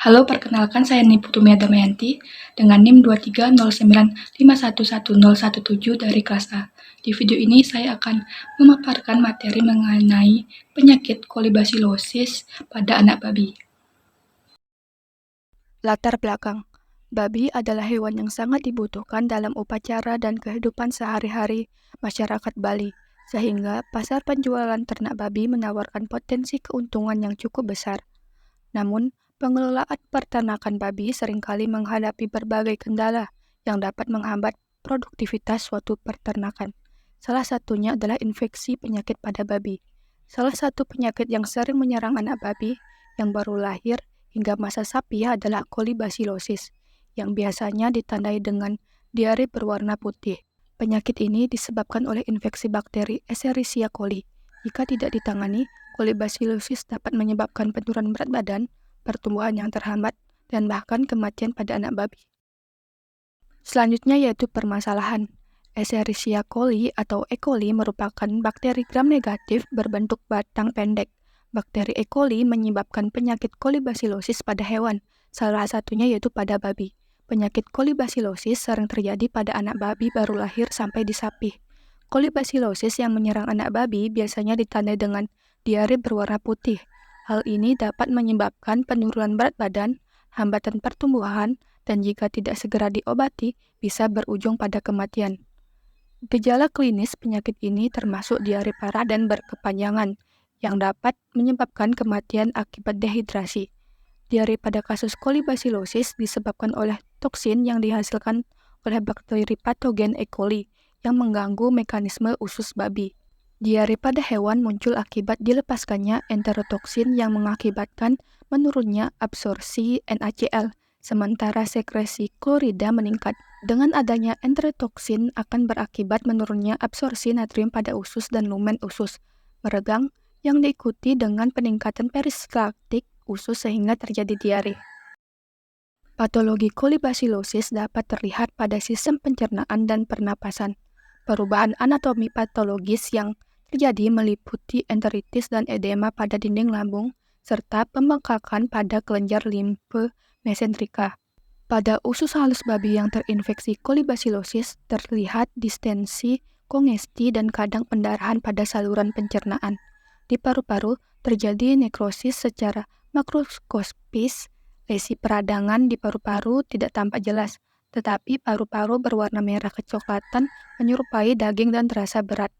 Halo, perkenalkan saya Niputumia Damayanti dengan NIM 23095111017 dari kelas A. Di video ini saya akan memaparkan materi mengenai penyakit kolibasilosis pada anak babi. Latar belakang. Babi adalah hewan yang sangat dibutuhkan dalam upacara dan kehidupan sehari-hari masyarakat Bali, sehingga pasar penjualan ternak babi menawarkan potensi keuntungan yang cukup besar. Namun, pengelolaan peternakan babi seringkali menghadapi berbagai kendala yang dapat menghambat produktivitas suatu peternakan. Salah satunya adalah infeksi penyakit pada babi. Salah satu penyakit yang sering menyerang anak babi yang baru lahir hingga masa sapi adalah kolibasilosis, yang biasanya ditandai dengan diare berwarna putih. Penyakit ini disebabkan oleh infeksi bakteri Escherichia coli. Jika tidak ditangani, kolibasilosis dapat menyebabkan penurunan berat badan, pertumbuhan yang terhambat, dan bahkan kematian pada anak babi. Selanjutnya yaitu permasalahan. Escherichia coli atau E. coli merupakan bakteri gram negatif berbentuk batang pendek. Bakteri E. coli menyebabkan penyakit kolibasilosis pada hewan, salah satunya yaitu pada babi. Penyakit kolibasilosis sering terjadi pada anak babi baru lahir sampai di sapi. Kolibasilosis yang menyerang anak babi biasanya ditandai dengan diare berwarna putih. Hal ini dapat menyebabkan penurunan berat badan, hambatan pertumbuhan, dan jika tidak segera diobati, bisa berujung pada kematian. Gejala klinis penyakit ini termasuk diare parah dan berkepanjangan, yang dapat menyebabkan kematian akibat dehidrasi. Diare pada kasus kolibasilosis disebabkan oleh toksin yang dihasilkan oleh bakteri patogen E. coli yang mengganggu mekanisme usus babi. Diare pada hewan muncul akibat dilepaskannya enterotoksin yang mengakibatkan menurunnya absorpsi NaCl, sementara sekresi klorida meningkat. Dengan adanya enterotoksin akan berakibat menurunnya absorpsi natrium pada usus dan lumen usus, meregang, yang diikuti dengan peningkatan peristaltik usus sehingga terjadi diare. Patologi kolibasilosis dapat terlihat pada sistem pencernaan dan pernapasan. Perubahan anatomi patologis yang terjadi meliputi enteritis dan edema pada dinding lambung, serta pembengkakan pada kelenjar limfe mesenterika. Pada usus halus babi yang terinfeksi kolibasilosis, terlihat distensi, kongesti, dan kadang pendarahan pada saluran pencernaan. Di paru-paru, terjadi nekrosis secara makroskopis. Lesi peradangan di paru-paru tidak tampak jelas, tetapi paru-paru berwarna merah kecoklatan menyerupai daging dan terasa berat.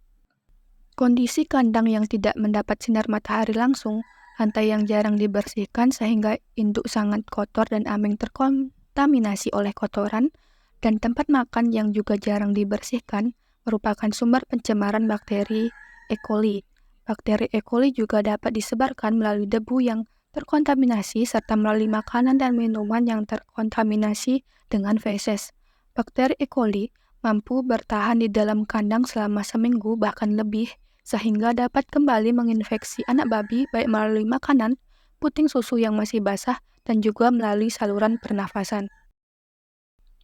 Kondisi kandang yang tidak mendapat sinar matahari langsung, lantai yang jarang dibersihkan sehingga induk sangat kotor dan ambing terkontaminasi oleh kotoran, dan tempat makan yang juga jarang dibersihkan merupakan sumber pencemaran bakteri E. coli. Bakteri E. coli juga dapat disebarkan melalui debu yang terkontaminasi serta melalui makanan dan minuman yang terkontaminasi dengan feses. Bakteri E. coli mampu bertahan di dalam kandang selama seminggu bahkan lebih, sehingga dapat kembali menginfeksi anak babi baik melalui makanan, puting susu yang masih basah, dan juga melalui saluran pernafasan.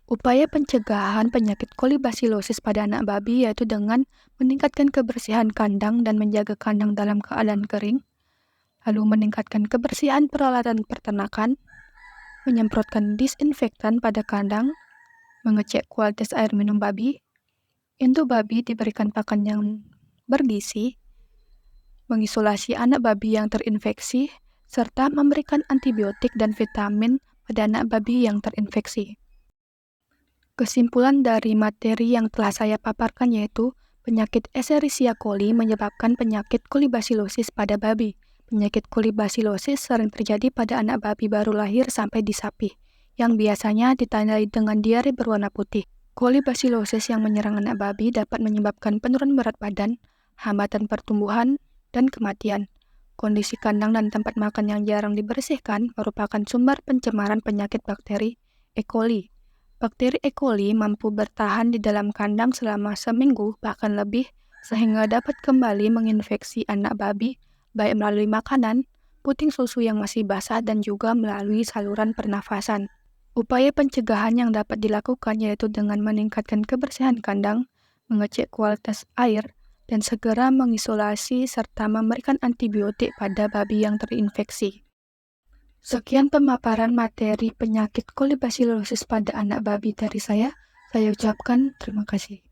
Upaya pencegahan penyakit kolibasilosis pada anak babi yaitu dengan meningkatkan kebersihan kandang dan menjaga kandang dalam keadaan kering, lalu meningkatkan kebersihan peralatan peternakan, menyemprotkan disinfektan pada kandang, mengecek kualitas air minum babi, induk babi diberikan pakan yang bergizi, mengisolasi anak babi yang terinfeksi, serta memberikan antibiotik dan vitamin pada anak babi yang terinfeksi. Kesimpulan dari materi yang telah saya paparkan yaitu penyakit Escherichia coli menyebabkan penyakit kolibasilosis pada babi. Penyakit kolibasilosis sering terjadi pada anak babi baru lahir sampai di sapi, yang biasanya ditandai dengan diare berwarna putih. Kolibasilosis yang menyerang anak babi dapat menyebabkan penurunan berat badan, hambatan pertumbuhan, dan kematian. Kondisi kandang dan tempat makan yang jarang dibersihkan merupakan sumber pencemaran penyakit bakteri E. coli. Bakteri E. coli mampu bertahan di dalam kandang selama seminggu bahkan lebih, sehingga dapat kembali menginfeksi anak babi baik melalui makanan, puting susu yang masih basah, dan juga melalui saluran pernafasan. Upaya pencegahan yang dapat dilakukan yaitu dengan meningkatkan kebersihan kandang, mengecek kualitas air, dan segera mengisolasi serta memberikan antibiotik pada babi yang terinfeksi. Sekian pemaparan materi penyakit kolibasilosis pada anak babi dari saya. Saya ucapkan terima kasih.